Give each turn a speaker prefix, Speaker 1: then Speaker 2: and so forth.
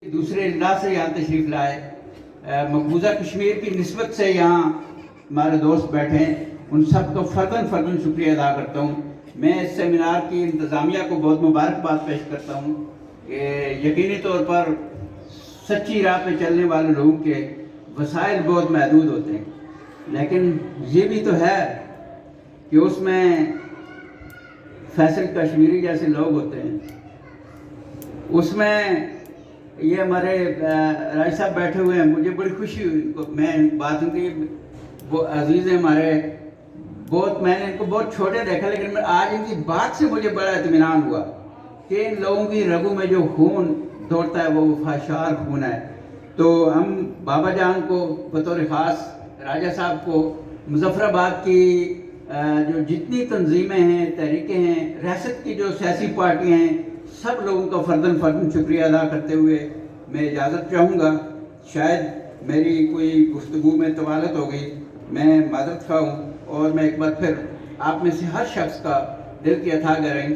Speaker 1: दूसरे अजला से यहाँ तशरीफ़ लाए, मकबूजा कश्मीर की निस्बत से यहाँ हमारे दोस्त बैठे हैं, उन सब का फ़र्दन शुक्रिया अदा करता हूँ। मैं इस सेमिनार की इंतज़ामिया को बहुत मुबारकबाद पेश करता हूँ कि यकीनी तौर पर सच्ची राह पे चलने वाले लोगों के वसाइल बहुत महदूद होते हैं, लेकिन ये भी तो है कि उसमें फैसल कश्मीरी जैसे लोग होते हैं। उसमें ये हमारे राज साहब बैठे हुए हैं, मुझे बड़ी खुशी हुई इनको मैं बात उनकी, वो अजीज़ हैं हमारे बहुत, मैंने इनको बहुत छोटे देखा, लेकिन मैं आज इनकी बात से मुझे बड़ा इत्मीनान हुआ कि इन लोगों की रगों में जो खून दौड़ता है वो वफादार खून है। तो हम बाबा जान को बतौर ख़ास, राजा साहब को, मुजफ्फराबाद की जो जितनी तंजीमें हैं, तहरीकें हैं, रियासत की जो सियासी पार्टियाँ हैं, सब लोगों का फ़र्दन शुक्रिया अदा करते हुए मैं इजाज़त चाहूँगा। शायद मेरी कोई गुफ्तगू में तवालत हो गई, मैं माज़रत ख़्वाह हूँ, और मैं एक बार फिर आप में से हर शख्स का दिल की अथाह गहराई